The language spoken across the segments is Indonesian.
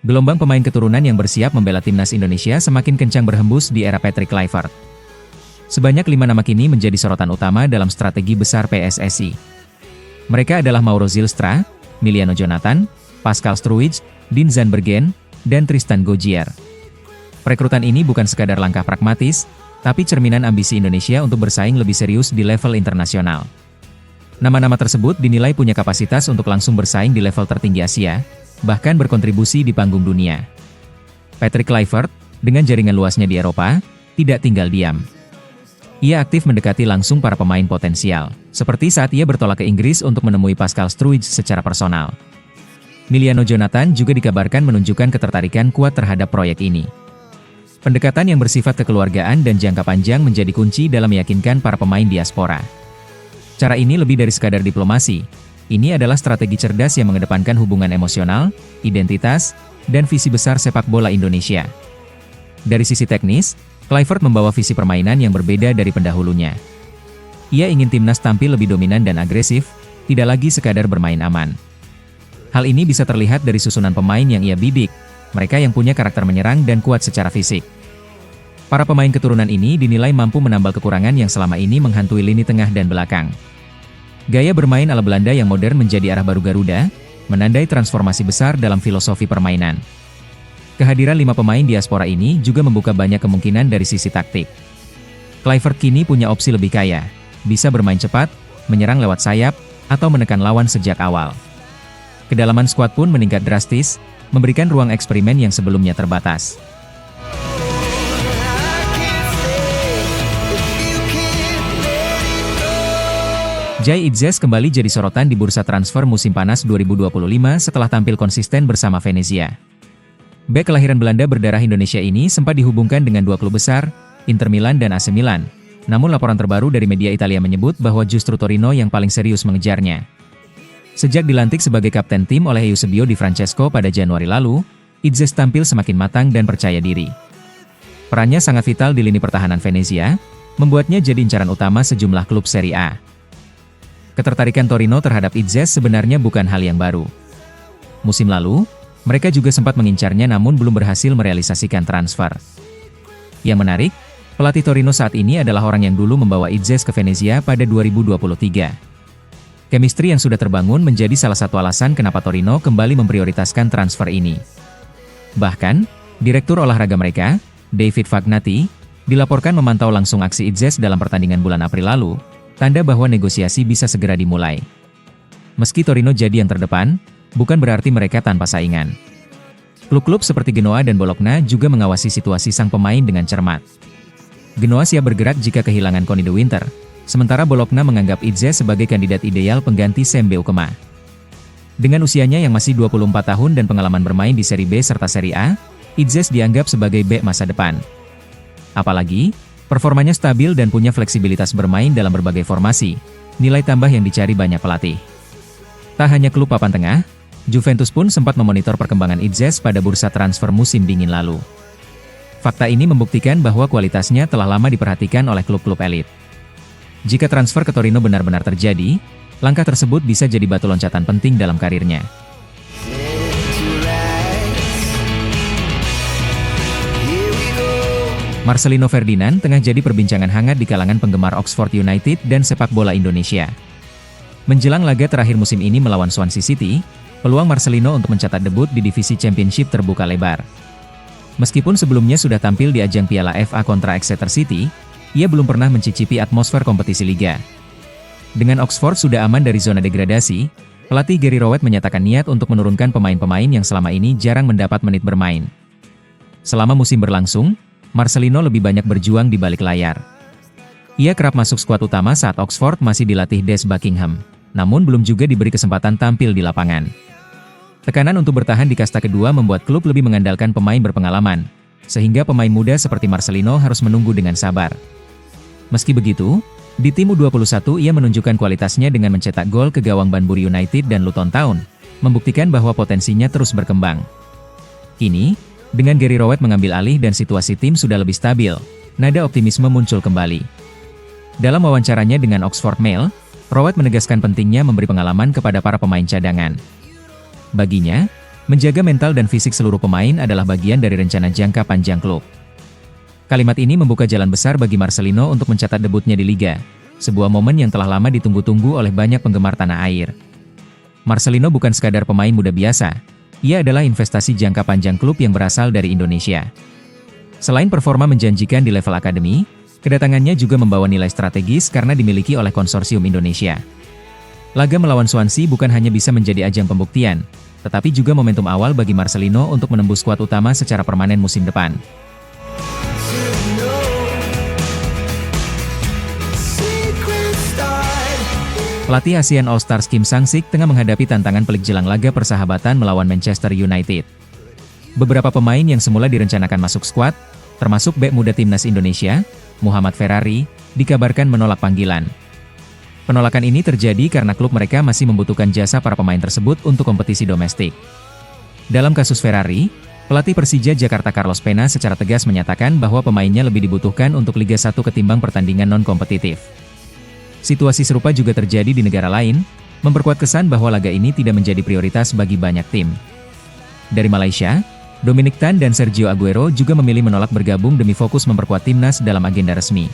Gelombang pemain keturunan yang bersiap membela timnas Indonesia semakin kencang berhembus di era Patrick Kluivert. Sebanyak 5 nama kini menjadi sorotan utama dalam strategi besar PSSI. Mereka adalah Mauro Zylstra, Miliano Jonathan, Pascal Struwij, Dean Zandbergen, dan Tristan Gojgier. Perekrutan ini bukan sekadar langkah pragmatis, tapi cerminan ambisi Indonesia untuk bersaing lebih serius di level internasional. Nama-nama tersebut dinilai punya kapasitas untuk langsung bersaing di level tertinggi Asia, bahkan berkontribusi di panggung dunia. Patrick Kluivert, dengan jaringan luasnya di Eropa, tidak tinggal diam. Ia aktif mendekati langsung para pemain potensial, seperti saat ia bertolak ke Inggris untuk menemui Pascal Struwij secara personal. Miliano Jonathan juga dikabarkan menunjukkan ketertarikan kuat terhadap proyek ini. Pendekatan yang bersifat kekeluargaan dan jangka panjang menjadi kunci dalam meyakinkan para pemain diaspora. Cara ini lebih dari sekadar diplomasi. Ini adalah strategi cerdas yang mengedepankan hubungan emosional, identitas, dan visi besar sepak bola Indonesia. Dari sisi teknis, Kluivert membawa visi permainan yang berbeda dari pendahulunya. Ia ingin timnas tampil lebih dominan dan agresif, tidak lagi sekadar bermain aman. Hal ini bisa terlihat dari susunan pemain yang ia bidik, mereka yang punya karakter menyerang dan kuat secara fisik. Para pemain keturunan ini dinilai mampu menambal kekurangan yang selama ini menghantui lini tengah dan belakang. Gaya bermain ala Belanda yang modern menjadi arah baru Garuda, menandai transformasi besar dalam filosofi permainan. Kehadiran 5 pemain diaspora ini juga membuka banyak kemungkinan dari sisi taktik. Kluivert kini punya opsi lebih kaya, bisa bermain cepat, menyerang lewat sayap, atau menekan lawan sejak awal. Kedalaman skuad pun meningkat drastis, memberikan ruang eksperimen yang sebelumnya terbatas. Jai Itzes kembali jadi sorotan di bursa transfer musim panas 2025 setelah tampil konsisten bersama Venezia. Bek kelahiran Belanda berdarah Indonesia ini sempat dihubungkan dengan 2 klub besar, Inter Milan dan AC Milan. Namun laporan terbaru dari media Italia menyebut bahwa justru Torino yang paling serius mengejarnya. Sejak dilantik sebagai kapten tim oleh Eusebio Di Francesco pada Januari lalu, Itzes tampil semakin matang dan percaya diri. Perannya sangat vital di lini pertahanan Venezia, membuatnya jadi incaran utama sejumlah klub Serie A. Ketertarikan Torino terhadap Itzes sebenarnya bukan hal yang baru. Musim lalu, mereka juga sempat mengincarnya namun belum berhasil merealisasikan transfer. Yang menarik, pelatih Torino saat ini adalah orang yang dulu membawa Itzes ke Venezia pada 2023. Chemistry yang sudah terbangun menjadi salah satu alasan kenapa Torino kembali memprioritaskan transfer ini. Bahkan, direktur olahraga mereka, David Fagnati, dilaporkan memantau langsung aksi Itzes dalam pertandingan bulan April lalu, tanda bahwa negosiasi bisa segera dimulai. Meski Torino jadi yang terdepan, bukan berarti mereka tanpa saingan. Klub-klub seperti Genoa dan Bologna juga mengawasi situasi sang pemain dengan cermat. Genoa siap bergerak jika kehilangan Conny de Winter, sementara Bologna menganggap Itzes sebagai kandidat ideal pengganti Sam Beukema. Dengan usianya yang masih 24 tahun dan pengalaman bermain di Serie B serta Serie A, Itzes dianggap sebagai bek masa depan. Apalagi, performanya stabil dan punya fleksibilitas bermain dalam berbagai formasi, nilai tambah yang dicari banyak pelatih. Tak hanya klub papan tengah, Juventus pun sempat memonitor perkembangan Itzes pada bursa transfer musim dingin lalu. Fakta ini membuktikan bahwa kualitasnya telah lama diperhatikan oleh klub-klub elit. Jika transfer ke Torino benar-benar terjadi, langkah tersebut bisa jadi batu loncatan penting dalam karirnya. Marcelino Ferdinand tengah jadi perbincangan hangat di kalangan penggemar Oxford United dan sepak bola Indonesia. Menjelang laga terakhir musim ini melawan Swansea City, peluang Marcelino untuk mencatat debut di divisi Championship terbuka lebar. Meskipun sebelumnya sudah tampil di ajang Piala FA kontra Exeter City, ia belum pernah mencicipi atmosfer kompetisi liga. Dengan Oxford sudah aman dari zona degradasi, pelatih Gary Rowett menyatakan niat untuk menurunkan pemain-pemain yang selama ini jarang mendapat menit bermain. Selama musim berlangsung, Marcelino lebih banyak berjuang di balik layar. Ia kerap masuk skuad utama saat Oxford masih dilatih Des Buckingham, namun belum juga diberi kesempatan tampil di lapangan. Tekanan untuk bertahan di kasta kedua membuat klub lebih mengandalkan pemain berpengalaman, sehingga pemain muda seperti Marcelino harus menunggu dengan sabar. Meski begitu, di tim U21 ia menunjukkan kualitasnya dengan mencetak gol ke gawang Banbury United dan Luton Town, membuktikan bahwa potensinya terus berkembang. Kini, dengan Gary Rowett mengambil alih dan situasi tim sudah lebih stabil, nada optimisme muncul kembali. Dalam wawancaranya dengan Oxford Mail, Rowett menegaskan pentingnya memberi pengalaman kepada para pemain cadangan. Baginya, Menjaga mental dan fisik seluruh pemain adalah bagian dari rencana jangka panjang klub. Kalimat ini membuka jalan besar bagi Marcelino untuk mencatat debutnya di Liga, sebuah momen yang telah lama ditunggu-tunggu oleh banyak penggemar tanah air. Marcelino bukan sekadar pemain muda biasa, ia adalah investasi jangka panjang klub yang berasal dari Indonesia. Selain performa menjanjikan di level akademi, kedatangannya juga membawa nilai strategis karena dimiliki oleh konsorsium Indonesia. Laga melawan Swansea bukan hanya bisa menjadi ajang pembuktian, tetapi juga momentum awal bagi Marcelino untuk menembus skuad utama secara permanen musim depan. Pelatih ASEAN All-Stars Kim Sang-sik tengah menghadapi tantangan pelik jelang laga persahabatan melawan Manchester United. Beberapa pemain yang semula direncanakan masuk skuad, termasuk bek muda timnas Indonesia, Muhammad Ferrari, dikabarkan menolak panggilan. Penolakan ini terjadi karena klub mereka masih membutuhkan jasa para pemain tersebut untuk kompetisi domestik. Dalam kasus Ferrari, pelatih Persija Jakarta Carlos Pena secara tegas menyatakan bahwa pemainnya lebih dibutuhkan untuk Liga 1 ketimbang pertandingan non-kompetitif. Situasi serupa juga terjadi di negara lain, memperkuat kesan bahwa laga ini tidak menjadi prioritas bagi banyak tim. Dari Malaysia, Dominic Tan dan Sergio Aguero juga memilih menolak bergabung demi fokus memperkuat timnas dalam agenda resmi.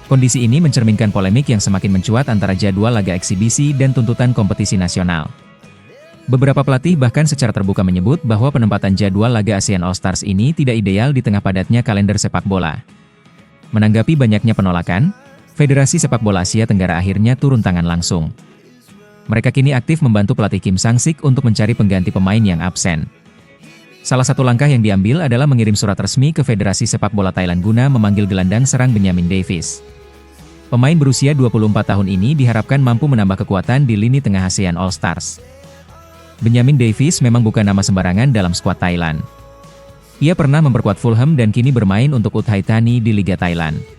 Kondisi ini mencerminkan polemik yang semakin mencuat antara jadwal laga eksibisi dan tuntutan kompetisi nasional. Beberapa pelatih bahkan secara terbuka menyebut bahwa penempatan jadwal laga ASEAN All-Stars ini tidak ideal di tengah padatnya kalender sepak bola. Menanggapi banyaknya penolakan, Federasi Sepak Bola Asia Tenggara akhirnya turun tangan langsung. Mereka kini aktif membantu pelatih Kim Sang-sik untuk mencari pengganti pemain yang absen. Salah satu langkah yang diambil adalah mengirim surat resmi ke Federasi Sepak Bola Thailand guna memanggil gelandang serang Benyamin Davies. Pemain berusia 24 tahun ini diharapkan mampu menambah kekuatan di lini tengah ASEAN All-Stars. Benyamin Davies memang bukan nama sembarangan dalam skuad Thailand. Ia pernah memperkuat Fulham dan kini bermain untuk Uthai Thani di Liga Thailand.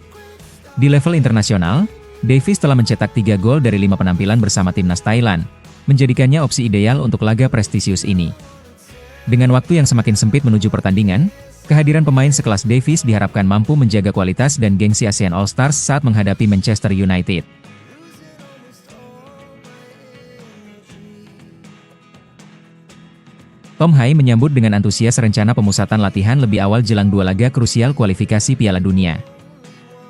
Di level internasional, Davies telah mencetak 3 gol dari 5 penampilan bersama timnas Thailand, menjadikannya opsi ideal untuk laga prestisius ini. Dengan waktu yang semakin sempit menuju pertandingan, kehadiran pemain sekelas Davies diharapkan mampu menjaga kualitas dan gengsi ASEAN All-Stars saat menghadapi Manchester United. Tom Hai menyambut dengan antusias rencana pemusatan latihan lebih awal jelang 2 laga krusial kualifikasi Piala Dunia.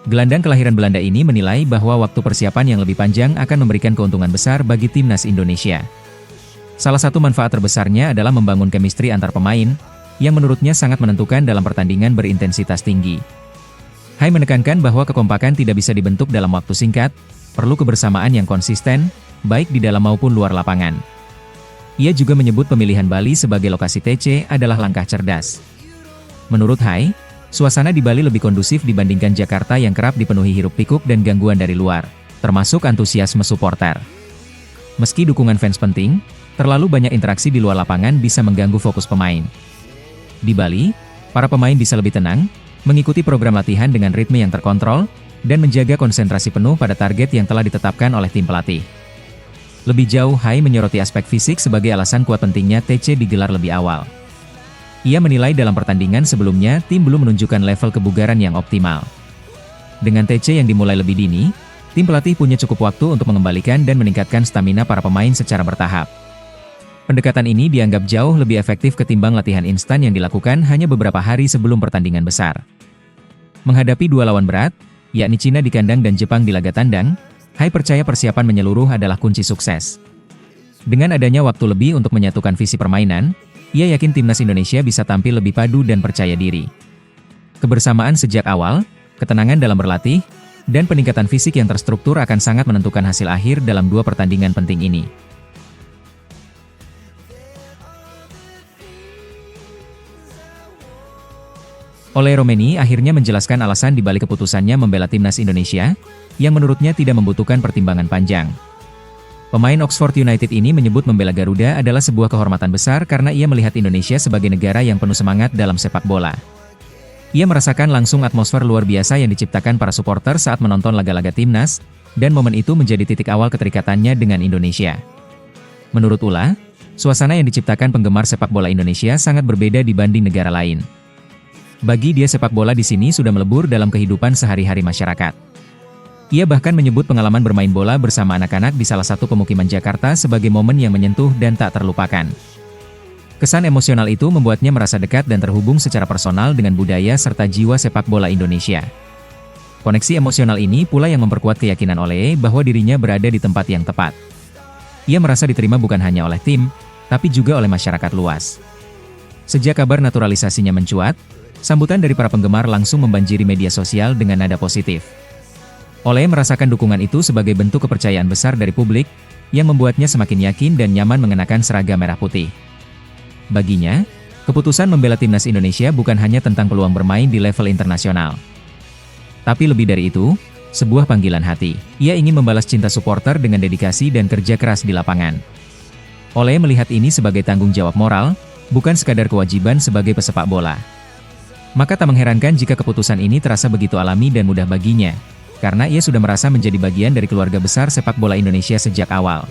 Gelandang kelahiran Belanda ini menilai bahwa waktu persiapan yang lebih panjang akan memberikan keuntungan besar bagi timnas Indonesia. Salah satu manfaat terbesarnya adalah membangun chemistry antar pemain, yang menurutnya sangat menentukan dalam pertandingan berintensitas tinggi. Hai menekankan bahwa kekompakan tidak bisa dibentuk dalam waktu singkat, perlu kebersamaan yang konsisten, baik di dalam maupun luar lapangan. Ia juga menyebut pemilihan Bali sebagai lokasi TC adalah langkah cerdas. Menurut Hai, suasana di Bali lebih kondusif dibandingkan Jakarta yang kerap dipenuhi hiruk-pikuk dan gangguan dari luar, termasuk antusiasme supporter. Meski dukungan fans penting, terlalu banyak interaksi di luar lapangan bisa mengganggu fokus pemain. Di Bali, para pemain bisa lebih tenang, mengikuti program latihan dengan ritme yang terkontrol, dan menjaga konsentrasi penuh pada target yang telah ditetapkan oleh tim pelatih. Lebih jauh, Hai menyoroti aspek fisik sebagai alasan kuat pentingnya TC digelar lebih awal. Ia menilai dalam pertandingan sebelumnya tim belum menunjukkan level kebugaran yang optimal. Dengan TC yang dimulai lebih dini, tim pelatih punya cukup waktu untuk mengembalikan dan meningkatkan stamina para pemain secara bertahap. Pendekatan ini dianggap jauh lebih efektif ketimbang latihan instan yang dilakukan hanya beberapa hari sebelum pertandingan besar. Menghadapi 2 lawan berat, yakni Cina di kandang dan Jepang di laga tandang, Hai percaya persiapan menyeluruh adalah kunci sukses. Dengan adanya waktu lebih untuk menyatukan visi permainan, ia yakin timnas Indonesia bisa tampil lebih padu dan percaya diri. Kebersamaan sejak awal, ketenangan dalam berlatih, dan peningkatan fisik yang terstruktur akan sangat menentukan hasil akhir dalam 2 pertandingan penting ini. Ole Romeni akhirnya menjelaskan alasan di balik keputusannya membela timnas Indonesia, yang menurutnya tidak membutuhkan pertimbangan panjang. Pemain Oxford United ini menyebut membela Garuda adalah sebuah kehormatan besar karena ia melihat Indonesia sebagai negara yang penuh semangat dalam sepak bola. Ia merasakan langsung atmosfer luar biasa yang diciptakan para supporter saat menonton laga-laga timnas, dan momen itu menjadi titik awal keterikatannya dengan Indonesia. Menurut Ula, suasana yang diciptakan penggemar sepak bola Indonesia sangat berbeda dibanding negara lain. Bagi dia sepak bola di sini sudah melebur dalam kehidupan sehari-hari masyarakat. Ia bahkan menyebut pengalaman bermain bola bersama anak-anak di salah satu pemukiman Jakarta sebagai momen yang menyentuh dan tak terlupakan. Kesan emosional itu membuatnya merasa dekat dan terhubung secara personal dengan budaya serta jiwa sepak bola Indonesia. Koneksi emosional ini pula yang memperkuat keyakinan Ole bahwa dirinya berada di tempat yang tepat. Ia merasa diterima bukan hanya oleh tim, tapi juga oleh masyarakat luas. Sejak kabar naturalisasinya mencuat, sambutan dari para penggemar langsung membanjiri media sosial dengan nada positif. Ole merasakan dukungan itu sebagai bentuk kepercayaan besar dari publik, yang membuatnya semakin yakin dan nyaman mengenakan seragam merah putih. Baginya, keputusan membela timnas Indonesia bukan hanya tentang peluang bermain di level internasional. Tapi lebih dari itu, sebuah panggilan hati. Ia ingin membalas cinta supporter dengan dedikasi dan kerja keras di lapangan. Ole melihat ini sebagai tanggung jawab moral, bukan sekadar kewajiban sebagai pesepak bola. Maka tak mengherankan jika keputusan ini terasa begitu alami dan mudah baginya, karena ia sudah merasa menjadi bagian dari keluarga besar sepak bola Indonesia sejak awal.